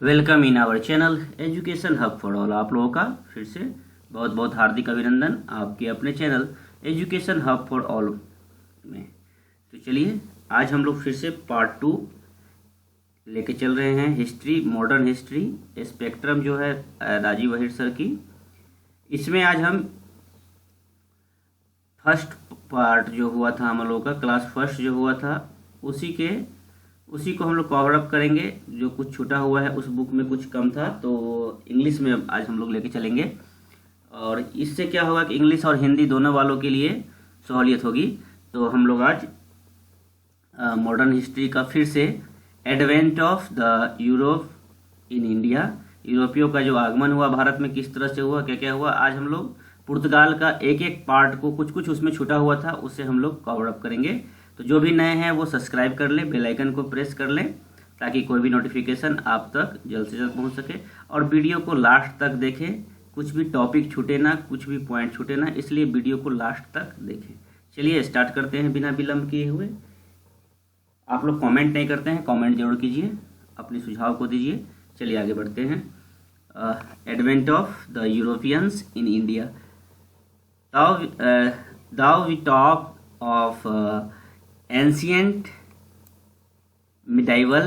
Welcome in our channel education hub for all. आप लोगों का फिर से बहुत बहुत हार्दिक अभिनंदन आपके अपने channel education hub for all में। तो चलिए आज हम लोग फिर से पार्ट 2 लेके चल रहे हैं, हिस्ट्री, मॉडर्न हिस्ट्री स्पेक्ट्रम जो है राजीव अहिर सर की। इसमें आज हम फर्स्ट पार्ट जो हुआ था हम लोगों का, क्लास फर्स्ट जो हुआ था उसी को हम लोग कवर अप करेंगे। जो कुछ छूटा हुआ है उस बुक में कुछ कम था तो इंग्लिश में आज हम लोग लेके चलेंगे, और इससे क्या होगा कि इंग्लिश और हिंदी दोनों वालों के लिए सहूलियत होगी। तो हम लोग आज मॉडर्न हिस्ट्री का फिर से advent of the Europe in India, यूरोपियों का जो आगमन हुआ भारत में किस तरह से हुआ, क्या क्या हुआ, आज हम लोग पुर्तगाल का एक एक पार्ट को, कुछ कुछ उसमें छूटा हुआ था उससे हम लोग कवर अप करेंगे। तो जो भी नए हैं वो सब्सक्राइब कर ले, बेल आइकन को प्रेस कर लें ताकि कोई भी नोटिफिकेशन आप तक जल्द से जल्द पहुंच सके, और वीडियो को लास्ट तक देखें। कुछ भी टॉपिक छूटे ना, कुछ भी पॉइंट छूटे ना, इसलिए वीडियो को लास्ट तक देखें। चलिए स्टार्ट करते हैं बिना विलंब किए हुए। आप लोग कमेंट नहीं करते हैं, कमेंट जरूर कीजिए, अपने सुझाव को दीजिए। चलिए आगे बढ़ते हैं। Advent of the Europeans in India. Now we talk of ancient, medieval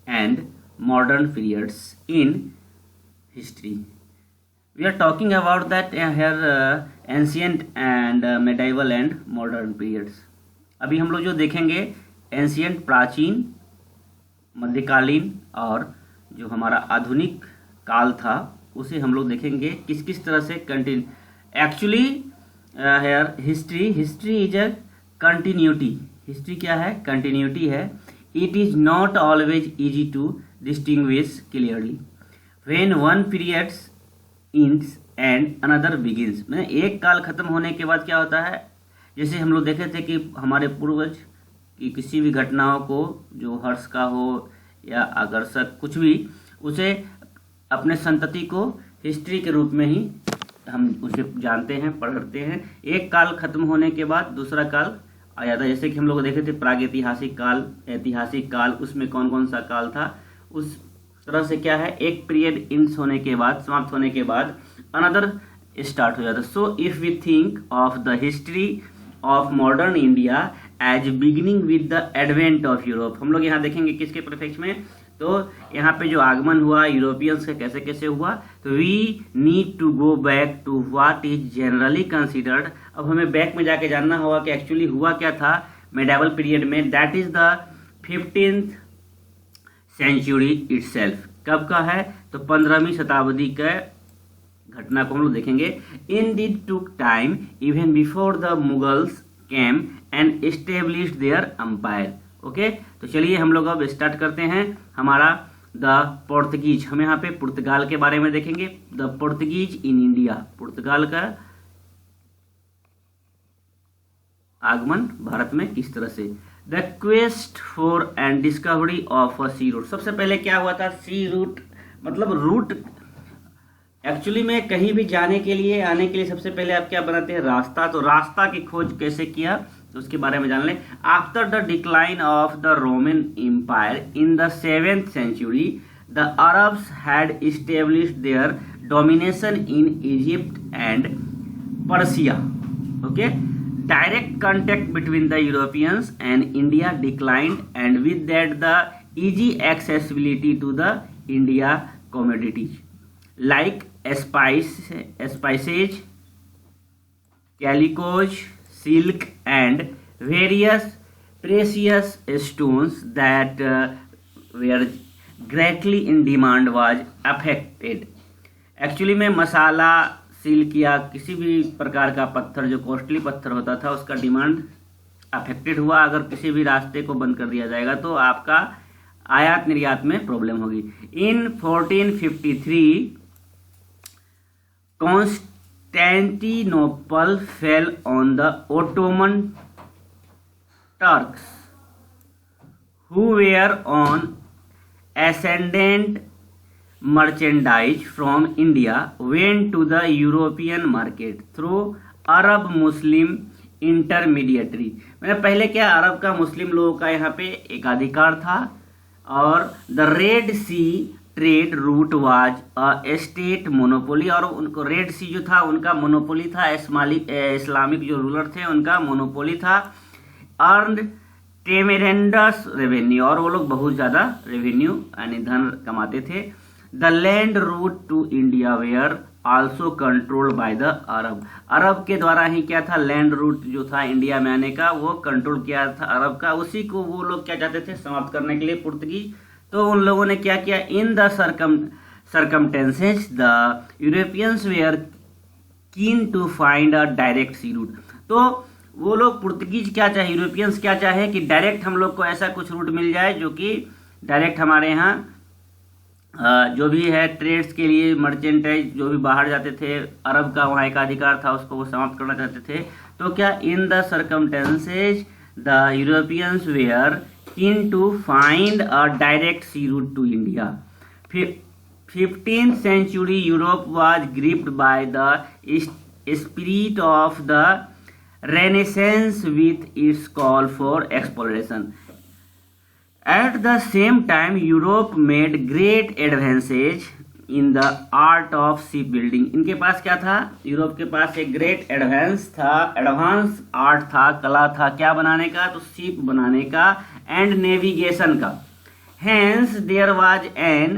and modern periods in history. We are talking about that here ancient and medieval and modern periods. अभी हम लोग जो देखेंगे एंशियंट प्राचीन, मध्यकालीन और जो हमारा आधुनिक काल था उसे हम लोग देखेंगे किस किस तरह से continue. Actually here history is a continuity. History क्या है? कंटिन्यूटी है। It is not always easy to distinguish clearly when one periods ends and another begins. मैंने एक काल खत्म होने के बाद क्या होता है, जैसे हम लोग देखे थे कि हमारे पूर्वज की किसी भी घटनाओं को, जो हर्ष का हो या आकर्षक कुछ भी, उसे अपने संतति को हिस्ट्री के रूप में ही हम उसे जानते हैं, पढ़ते हैं। एक काल खत्म होने के बाद दूसरा काल आ जाता है। जैसे कि हम लोग देखे थे प्रागैतिहासिक काल, ऐतिहासिक काल, उसमें कौन कौन सा काल था। उस तरह से क्या है, एक पीरियड इंस होने के बाद, समाप्त होने के बाद अनदर स्टार्ट हो जाता है। So if we think of the history of modern India as beginning with the advent of Europe, हम लोग यहाँ देखेंगे किसके प्रीफिक्स में, तो यहाँ पे जो आगमन हुआ यूरोपियंस का कैसे कैसे हुआ, तो we need to go back to what is generally considered. अब हमें बैक में जाके जानना होगा कि एक्चुअली हुआ क्या था मेडिवल पीरियड में। That is the 15th century itself. कब का है, तो 15वीं शताब्दी का घटना को हम लोग देखेंगे। In it took time even before the Mughals came and established their empire. Okay, तो चलिए हम लोग अब स्टार्ट करते हैं हमारा द पोर्तुगीज। हम यहाँ पे पुर्तगाल के बारे में देखेंगे। द पोर्तुगीज इन इंडिया, पुर्तगाल का आगमन भारत में किस तरह से। The quest for and discovery of a sea route. सबसे पहले क्या हुआ था, सी रूट मतलब रूट। एक्चुअली में कहीं भी जाने के लिए, आने के लिए सबसे पहले आप क्या बनाते हैं, रास्ता। तो रास्ता की खोज कैसे किया तो उसके बारे में जान लें। After the decline of the Roman empire in the 7th century, the Arabs had established their domination in Egypt and Persia. Okay, direct contact between the Europeans and India declined, and with that the easy accessibility to the India commodities like spices, calicos, silk and various precious stones that were greatly in demand was affected. Actually में मसाला, silk या किसी भी प्रकार का पत्थर जो costly पत्थर होता था उसका डिमांड अफेक्टेड हुआ। अगर किसी भी रास्ते को बंद कर दिया जाएगा तो आपका आयात निर्यात में प्रॉब्लम होगी। इन 1453 Constantinople fell on the Ottoman Turks, who were on ascendant merchandise from India went to the European market through Arab Muslim intermediary। मैंने पहले क्या, अरब का मुस्लिम लोगों का यहाँ पे एकाधिकार था, और the Red Sea trade route was a state monopoly, और उनको रेड सी जो था उनका मोनोपोली था, इस्लामिक जो रूलर थे उनका मोनोपोली था। अर्न ट्रेमेरेंडस रेवेन्यू, और वो लोग बहुत ज़्यादा रेवेन्यू यानी धन कमाते थे। The land route to India were also controlled by the Arab, अरब के द्वारा ही क्या था, लैंड रूट जो था इंडिया में आने का वो कंट्रोल किया था अरब का, उसी को वो लोग क्या चाहते थे, समाप्त करने के लिए पुर्तगीज। तो उन लोगों ने क्या किया, in the circumstances the Europeans were keen to find a direct sea route. तो वो लोग पुर्तगीज क्या चाहे, यूरोपियंस क्या चाहे कि डायरेक्ट हम लोग को ऐसा कुछ रूट मिल जाए जो कि डायरेक्ट हमारे यहाँ जो भी है ट्रेड्स के लिए मर्चेंटाइज जो भी बाहर जाते थे, अरब का वहाँ एक अधिकार था उसको वो समाप्त करना चाहते थे। तो क्या, in the circumstances the Europeans were keen to find a direct sea route to India. 15th century Europe was gripped by the spirit of the Renaissance with its call for exploration. At the same time, Europe made great advances in the art of shipbuilding. इनके पास क्या था, Europe के पास एक great advance art था, कला था, क्या बनाने का, तो शिप बनाने का एंड नेविगेशन का। Hence there was an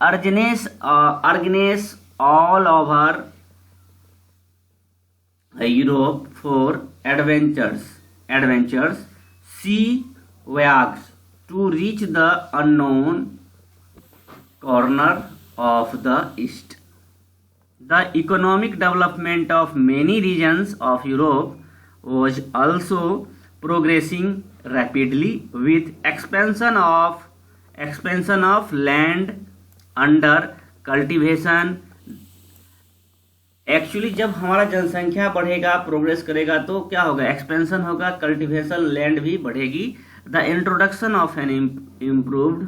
urgency all over Europe for adventures, sea voyages to reach the unknown corner of the east. The economic development of many regions of Europe was also progressing rapidly with expansion of land under cultivation. Actually जब हमारा जनसंख्या बढ़ेगा, progress करेगा, तो क्या होगा, expansion होगा, cultivation, land भी बढ़ेगी। The introduction of an improved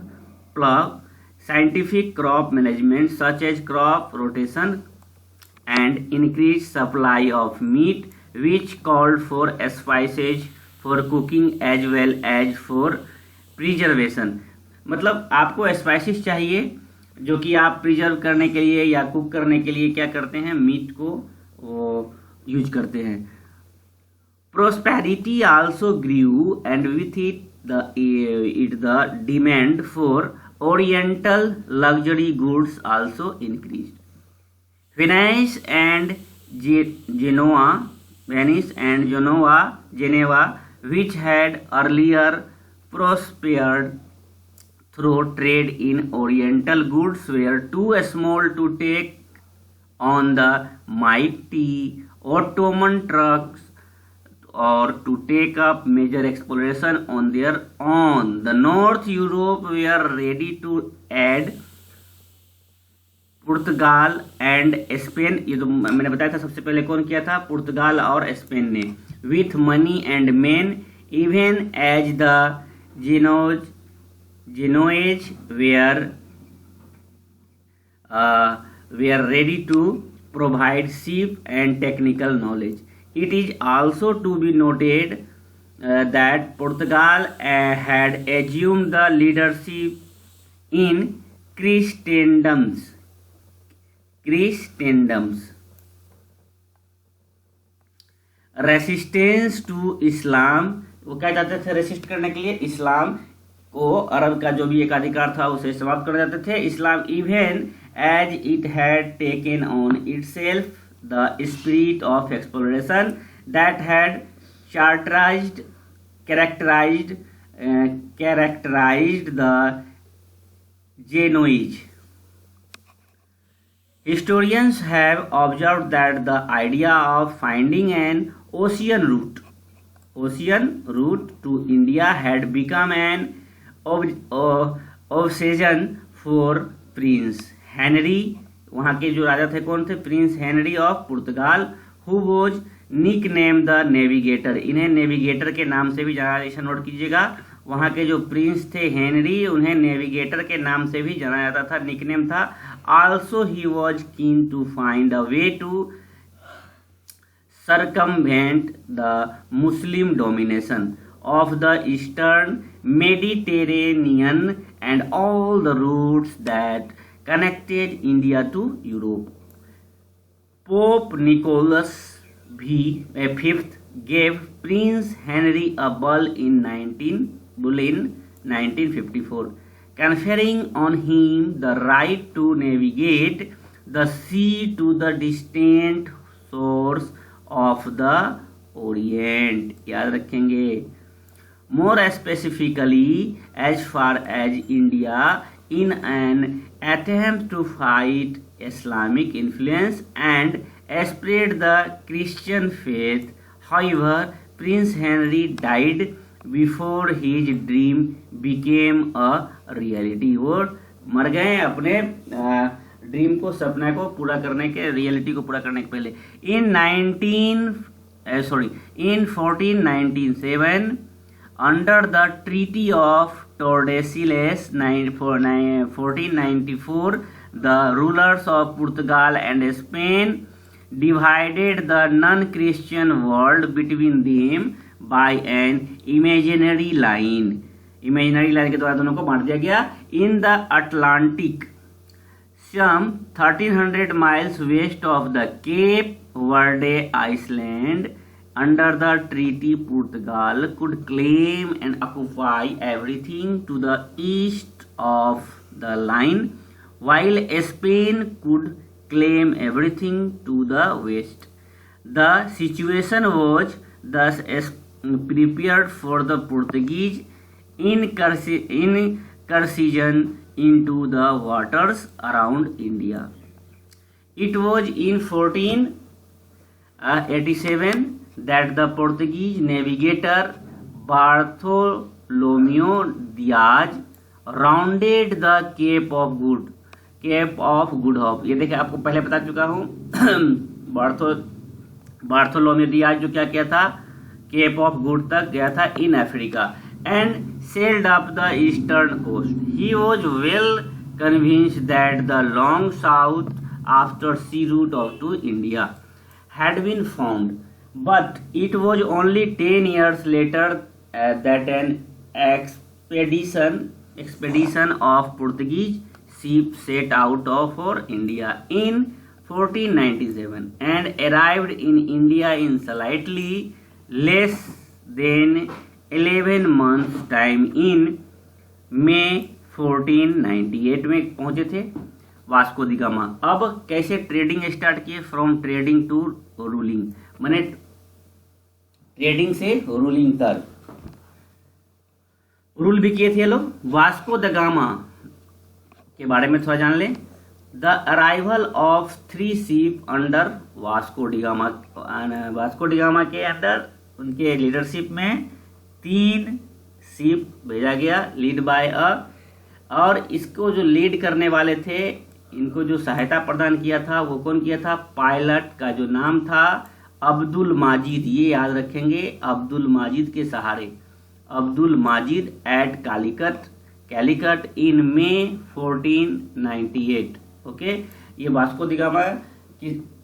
plough, scientific crop management such as crop rotation and increase supply of meat which called for spices for cooking as well as for preservation. मतलब आपको spices चाहिए जो कि आप preserve करने के लिए या कुक करने के लिए क्या करते हैं, मीट को वो यूज करते हैं। Prosperity also grew and with it the demand for oriental luxury goods also increased. Venice and Genoa which had earlier prospered through trade in oriental goods were too small to take on the mighty Ottoman trucks or to take up major exploration on their own. The North Europe were ready to add Portugal and Spain, ये तो मैंने बताया था सबसे पहले कौन किया था, पुर्तगाल और स्पेन ने, with money and man, even as the Genoese were ready to provide ship and technical knowledge. It is also to be noted that Portugal had assumed the leadership in Christendom's resistance to Islam. वो क्या चाहते थे, resist करने के लिए इस्लाम को, अरब का जो भी एक अधिकार था उसे समाप्त कर जाते थे। Islam even as it had taken on itself the spirit of exploration that had characterized the Genoese. Historians have observed that the idea of finding an ocean route to India had become an obsession for Prince Henry, वहाँ के जो राजा थे कौन थे, Prince Henry of Portugal, who was nick the navigator, इन्हें navigator के नाम से भी जाना, इसे नोट कीजिएगा। वहाँ के जो प्रिंस थे हेनरी, उन्हें नेविगेटर के नाम से भी जाना जाता था, निकनेम था। Also he was keen to find a way to circumvent the Muslim domination of the Eastern Mediterranean and all the routes that connected India to Europe. Pope Nicholas V gave Prince Henry a bull in 1954, conferring on him the right to navigate the sea to the distant shores of the Orient. याद रखेंगे. More specifically, as far as India, in an attempt to fight Islamic influence and spread the Christian faith. However, Prince Henry died before his dream became a reality. वो मर गए अपने dream को, सपना को पूरा करने के, रियलिटी को पूरा करने के पहले. In 1497, under the Treaty of Tordesillas 1494, the rulers of Portugal and Spain divided the non-Christian world between them by an imaginary line. Imaginary line के द्वारा दोनों को बांट दिया गया. In the Atlantic, some 1300 miles west of the Cape Verde Island, under the treaty, Portugal could claim and occupy everything to the east of the line, while Spain could claim everything to the west. The situation was thus prepared for the Portuguese incursion into the waters around India. It was in 1487 that the Portuguese navigator Bartholomew Diaz rounded the Cape of Good Hope. ये देखिए, आपको पहले बता चुका हूँ. Bartholomew Diaz जो क्या किया था, केप ऑफ गुड तक गया था in Africa, and sailed up the eastern coast. He was well convinced that the long south after sea route of to India had been found, but it was only 10 years later that an expedition of Portuguese ship set out for India in 1497 and arrived in India in slightly less than 11 months time. In May 1498 में पहुंचे थे Vasco दी gamma. अब कैसे trading start किए? From trading to ruling, माने trading से ruling तक rule भी किए थे लोग. वास्को द गामा के बारे में थोड़ा जान लें. The arrival of 3 ship under Vasco D gamma. Vasco D gamma के अंदर उनके लीडरशिप में 3 शिप भेजा गया, लीड बाय और इसको जो लीड करने वाले थे, इनको जो सहायता प्रदान किया था, वो कौन किया था? पायलट का जो नाम था अब्दुल माजिद. ये याद रखेंगे, अब्दुल माजिद के सहारे. अब्दुल माजिद एट कैलिकट इन May 1498. ओके, ये वास्को दी गामा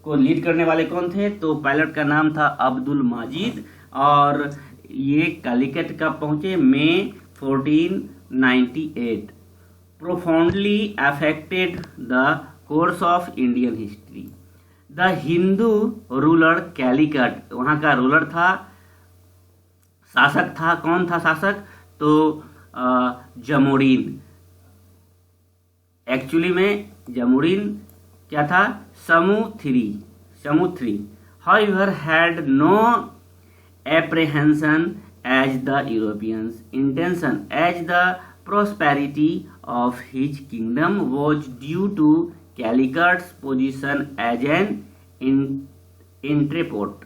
को लीड करने वाले कौन थे? तो पायलट का नाम था अब्दुल माजिद, और ये कैलिकट कब पहुंचे? May 1498. profoundly affected the course of Indian history. The Hindu ruler Calicut, वहाँ का रूलर था, शासक था. कौन था शासक? तो जमोरीन. एक्चुअली में जमोरीन क्या था? समुथ्री. However, had no apprehension as the Europeans' intention, as the prosperity of his kingdom was due to Calicut's position as an entrepot.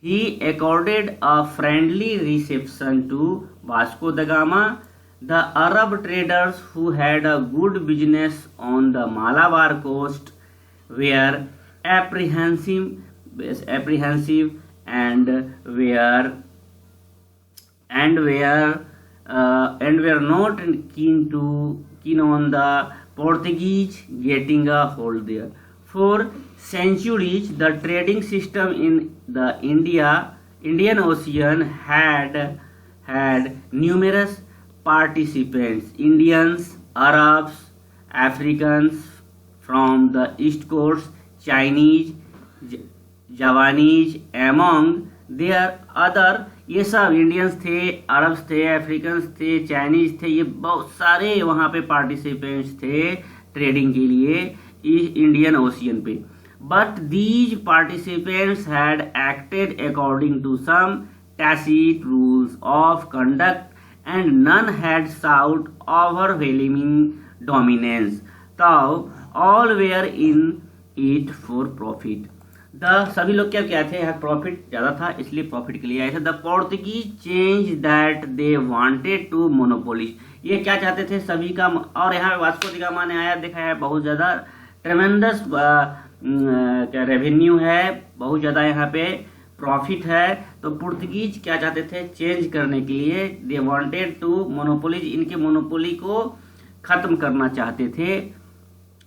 He accorded a friendly reception to Vasco da Gama. The Arab traders who had a good business on the Malabar coast were apprehensive and were not keen on the Portuguese getting a hold there. For centuries, the trading system in the Indian Ocean had numerous participants, Indians, Arabs, Africans from the East Coast, Chinese, Javanese, among their other, ये सब Indians थे, Arabs थे, Africans थे, Chinese थे, ये बहुत सारे वहाँ पे पार्टिसिपेंट्स थे ट्रेडिंग के लिए इंडियन ओशियन पे. But these participants had acted according to some tacit rules of conduct and none had sought overwhelming dominance, though all were in it for profit. सभी लोग क्या क्या थे, प्रॉफिट ज्यादा था इसलिए प्रॉफिट के लिए आए थे. The Portuguese change that they wanted to monopolise, ये क्या चाहते थे सभी का. और यहाँ पे वास्को डी गामा ने आया, देखा है बहुत ज्यादा ट्रेमेंडस क्या रेवेन्यू है, बहुत ज्यादा यहाँ पे प्रॉफिट है. तो पुर्तगीज क्या चाहते थे, चेंज करने के लिए दे वांटेड टू मोनोपोलीज, इनके मोनोपोली को खत्म करना चाहते थे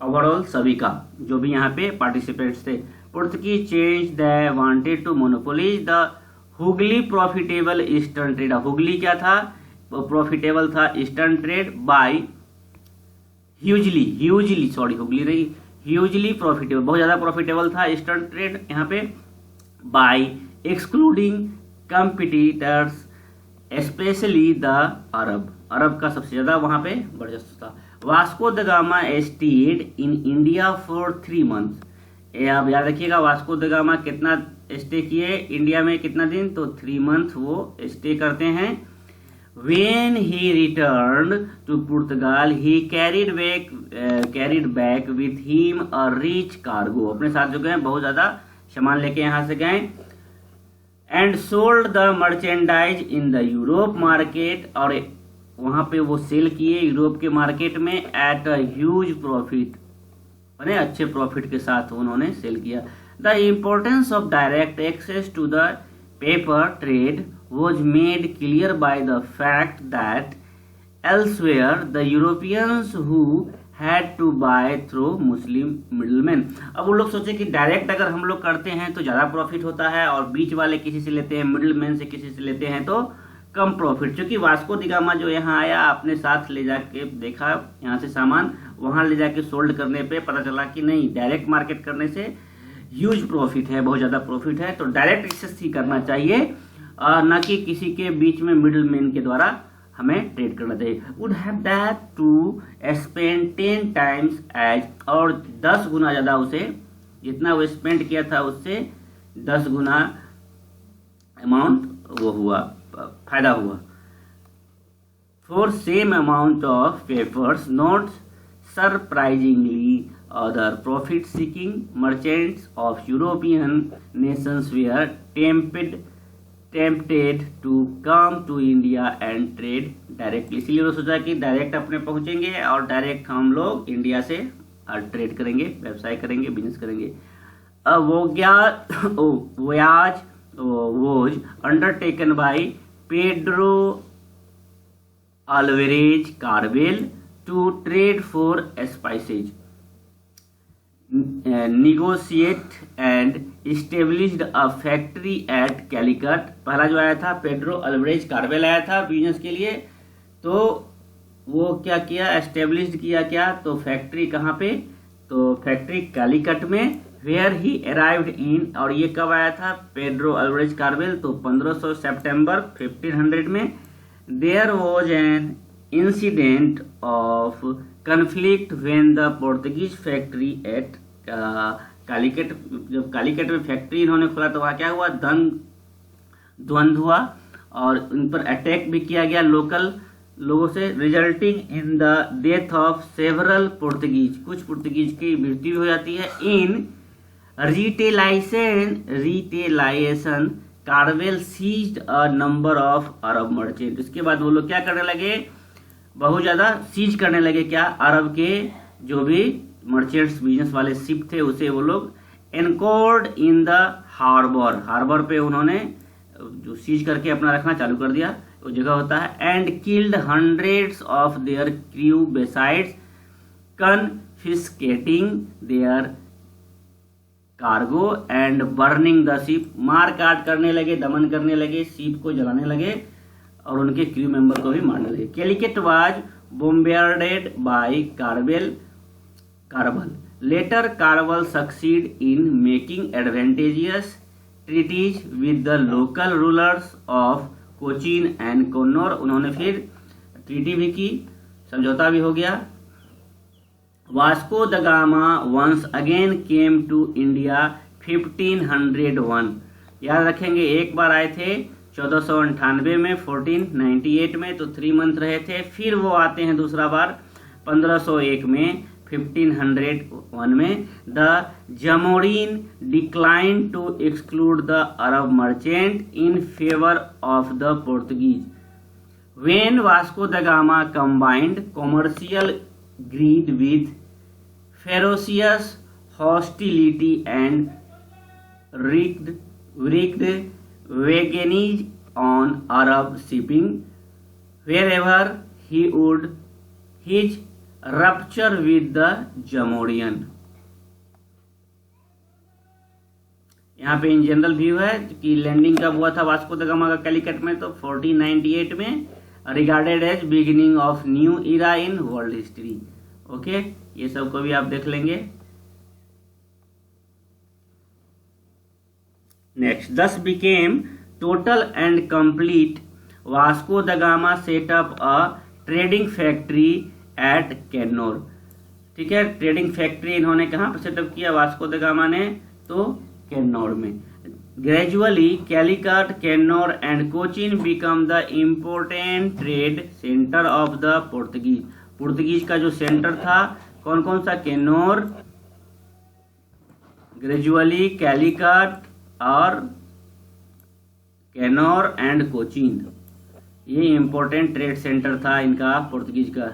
ओवरऑल सभी का, जो भी यहाँ पे पार्टिसिपेंट्स थे. Portuguese change they wanted to monopolise the hugely profitable eastern trade. Hugely क्या था, प्रॉफिटेबल था eastern trade by hugely profitable, बहुत ज्यादा प्रॉफिटेबल था ईस्टर्न ट्रेड यहाँ पे. by excluding competitors especially the अरब का सबसे ज्यादा वहां पे वर्चस्व था. Vasco the gamma stayed in India for 3 months. आप याद रखिएगा वास्को द गामा कितना स्टे किए इंडिया में, कितना दिन, तो 3 months वो स्टे करते हैं. When he returned to Portugal, he carried back with him a rich cargo. अपने साथ जो गए बहुत ज्यादा सामान लेके यहाँ से गए. And sold the merchandise in the Europe market, और वहां पे वो सेल किए यूरोप के मार्केट में एट अ ह्यूज प्रॉफिट, बड़े अच्छे प्रॉफिट के साथ उन्होंने सेल किया. The importance of direct access to the pepper trade was made clear by the fact that elsewhere the Europeans who had to buy through Muslim middlemen. अब वो लोग सोचे कि डायरेक्ट अगर हम लोग करते हैं तो ज़्यादा प्रॉफिट होता है, और बीच वाले किसी से लेते हैं, मिडिलमैन से किसी से लेते हैं तो कम प्रॉफिट. क्योंकि वास्को डी गामा जो यहाँ आया अपने साथ ले जाके देखा यहाँ से सामान, वहाँ ले जाके सोल्ड करने पे पता चला कि नहीं, डायरेक्ट मार्केट करने से ह्यूज प्रॉफिट है, बहुत ज़्यादा प्रॉफिट है. तो डायरेक्ट एक्सेस ही करना चाहिए, न कि किसी के बीच में मिडिलमैन के द्वारा हमें ट्रेड करना चाहिए. Would have that to spend 10 times as, और 10 गुना ज्यादा उसे, जितना वो स्पेंड किया था उससे 10 गुना अमाउंट वो हुआ, फायदा हुआ. For same amount of peppers notes surprisingly other profit seeking merchants of European nations were tempted to come to India and trade directly. इसलिए उन्होंने सोचा कि डायरेक्ट अपने पहुंचेंगे और डायरेक्ट हम लोग इंडिया से ट्रेड करेंगे, व्यवसाय करेंगे, बिजनेस करेंगे. voyage was undertaken by Pedro Alvarez Cabral to trade for spices, negotiate and established a factory at Calicut. पहला जो आया था पेड्रो अल्वरेज कार्वेल आया था बिजनेस के लिए, तो वो क्या किया, एस्टेब्लिश्ड किया क्या, तो फैक्ट्री कहाँ पे, तो फैक्ट्री कैलिकट में. वेयर ही अराइव्ड इन, और ये कब आया था पेड्रो अल्वरेज कार्वेल, तो 1500 सितंबर 1500 में. There was an incident of conflict when the Portuguese factory at Calicut, जब कालीकट में फैक्ट्री इन्होंने खोला तो वहाँ क्या हुआ, द्वंद्व हुआ और उन पर अटैक भी किया गया लोकल लोगों से, resulting in the death of several Portuguese, कुछ पुर्तगीज की मृत्यु हो जाती है. In retaliation Carval seized a number of Arab merchant. इसके बाद वो लोग क्या करने लगे, बहुत ज्यादा सीज करने लगे क्या, अरब के जो भी मर्चेंट्स बिजनेस वाले शिप थे उसे वो लोग एनकोर्ड इन द हार्बर पे उन्होंने जो सीज करके अपना रखना चालू कर दिया, वो जगह होता है. And killed hundreds of their crew besides confiscating their cargo and burning the ship. मार काट करने लगे, दमन करने लगे, शिप को जलाने लगे और उनके क्रू मेंबर को भी मारने लगे। Calicut was bombarded by Carval. Later, Carval succeed in making advantageous treaties with the local rulers of Cochin and Connor. उन्होंने फिर ट्रीटी भी की, समझौता भी हो गया। Vasco the gamma once again came to India 1501. याद रखेंगे, एक बार आए थे 1498 में, 1498 में, तो 3 मंथ रहे थे। फिर वो आते हैं दूसरा बार 1501 में, 1501 में। The Zamorin decline to exclude the Arab merchant in favour of the Portuguese. When Vasco da Gama combined commercial greed with ferocious hostility and wreaked wagonage on Arab shipping wherever he would, his rupture with the Jamorian। यहाँ पे in general view है कि landing कब हुआ था Vasco the gamma का कैलिकट में, तो 1498 में, regarded as beginning of new era in world history. Okay, ये सब को भी आप देख लेंगे। Next, thus became total and complete Vasco da Gama set up a trading factory at Kannur। ठीक है, ट्रेडिंग फैक्ट्री इन्होंने कहाँ पर सेटअप किया वास्को द गामा ने, तो कैन्नौर में। Gradually Calicut, Cannanore and Cochin become the important trade centre of the Portuguese. Portuguese का जो सेंटर था कौन कौन सा, कैन्नौर, ग्रेजुअली कैलिकट और कैन्नौर एंड कोचिन, ये इंपॉर्टेंट ट्रेड सेंटर था इनका पोर्तुगीज का।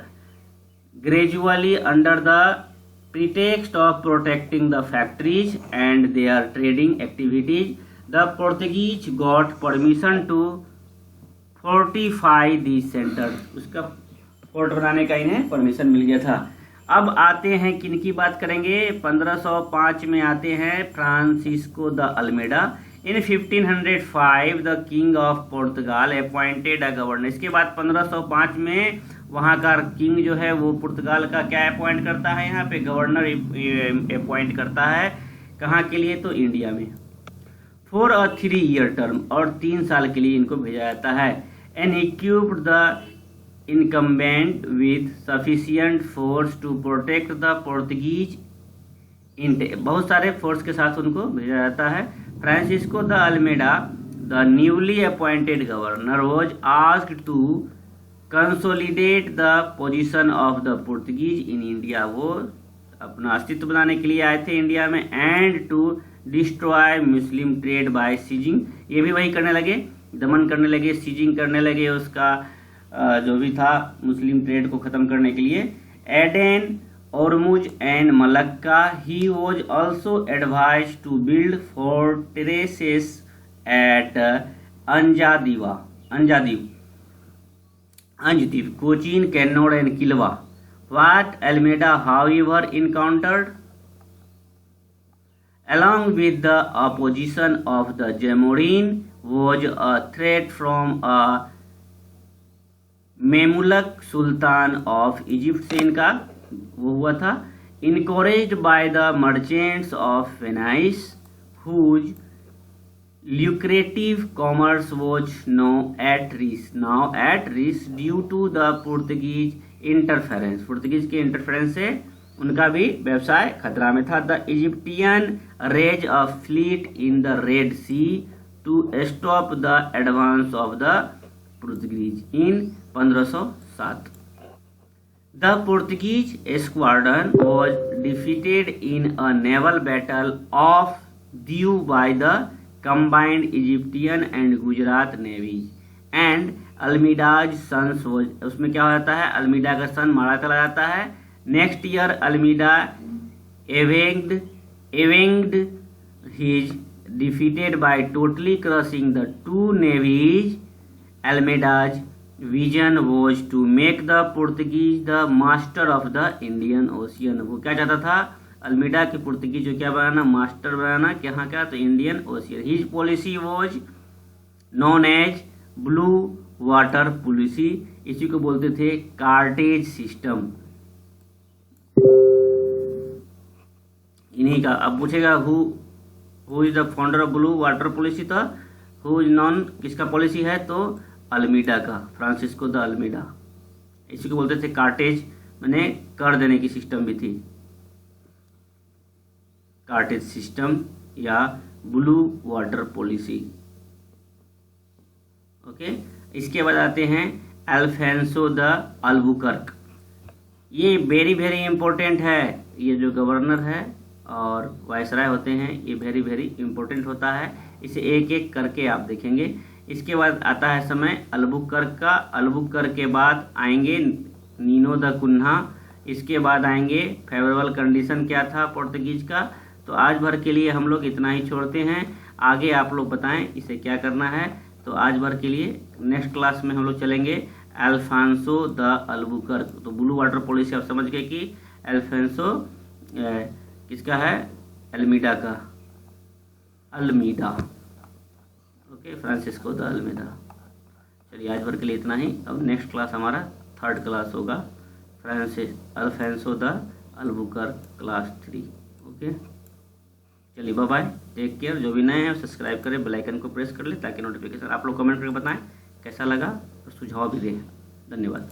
Gradually under the pretext of protecting the factories and their trading activities, the Portuguese got permission to fortify these centers। उसका फोर्ट बनाने का इन्हें परमिशन मिल गया था। अब आते हैं किन की बात करेंगे, 1505 में आते हैं Francisco de Almeida. In 1505 the king of Portugal appointed a governor. इसके बाद 1505 में वहाँ का किंग जो है वो पुर्तगाल का क्या अपॉइंट करता है, यहाँ पे गवर्नर अपॉइंट करता है। कहाँ के लिए, तो इंडिया में, फॉर अ 3 ईयर टर्म, और 3 साल के लिए इनको भेजा जाता है। And equipped the incumbent with sufficient force to protect the Portuguese. बहुत सारे फोर्स के साथ उनको भेजा जाता है। Francisco de Almeida, the newly appointed governor, was asked to consolidate the position of the Portuguese in India. वो अपना अस्तित्व बनाने के लिए आए थे इंडिया में। And to destroy Muslim trade by seizing, ये भी वही करने लगे, दमन करने लगे, सीजिंग करने लगे, उसका जो भी था मुस्लिम ट्रेड को खत्म करने के लिए। Aden, Ormuz and Malacca, he was also advised to build fortresses at Anjadib, Cochin, Kannur and Kilwa. What Almeida, however, encountered, along with the opposition of the Jamorin, was a threat from a Mamluk sultan of Egypt से इनका वो हुआ था। Encouraged by the merchants of Venice whose lucrative commerce was now at risk due to the Portuguese interference। Portuguese के interference से उनका भी व्यवसाय खतरा में था। The Egyptians raise a fleet in the Red Sea to stop the advance of the Portuguese in 1507। The Portuguese squadron was defeated in a naval battle off Diu by the combined Egyptian and Gujarat navies, and Almeida's son was, उसमें क्या हो जाता है, Almeida का सन मारा चला जाता है। Next year Almeida avenged his defeated by totally crushing the two navies। Almeida's vision was to make the Portuguese the master of the Indian ocean. वो क्या चाहता था, अल्मीडा के पुर्तगीज जो क्या बनाना, मास्टर बनाना, कहाँ का, तो Indian ocean. His policy was known as blue water policy, इसी को बोलते थे कार्टेज सिस्टम। इन्हीं का अब पूछेगा who is the founder of blue water policy, तो हु इज नॉन किसका पॉलिसी है, तो अल्मीडा का, फ्रांसिस्को द अल्मीडा। इसी को बोलते थे कार्टेज, मैंने कर देने की सिस्टम भी थी, कार्टेज सिस्टम या ब्लू वाटर पॉलिसी। ओके, इसके बाद आते हैं अल्फांसो द अल्बुकर्क। ये वेरी वेरी इंपॉर्टेंट है, ये जो गवर्नर है और वायसराय होते हैं ये वेरी वेरी इंपॉर्टेंट होता है, इसे एक एक करके आप देखेंगे। इसके बाद आता है समय अल्बुकर्क का, अल्बुकर्क के बाद आएंगे नीनो द कुन्हा, इसके बाद आएंगे फेवरेबल कंडीशन क्या था पोर्तुगीज का। तो आज भर के लिए हम लोग इतना ही छोड़ते हैं, आगे आप लोग बताएं इसे क्या करना है। तो आज भर के लिए नेक्स्ट क्लास में हम लोग चलेंगे अल्फांसो द अल्बुकर्क। तो ब्लू वाटर पॉलिसी आप समझ गए कि अल्फांसो किसका है, अल्मीडा का, Almeida. Okay, Francisco de Almeida. चलिए आज भर के लिए इतना ही। अब नेक्स्ट क्लास हमारा थर्ड क्लास होगा, Alfonso de Albuquerque class 3। Okay, चलिए बाय बाय, टेक केयर। जो भी नए हैं सब्सक्राइब करें, बेल आइकन को प्रेस कर ले ताकि नोटिफिकेशन। आप लोग कमेंट करके बताएं कैसा लगा और सुझाव भी दें। धन्यवाद।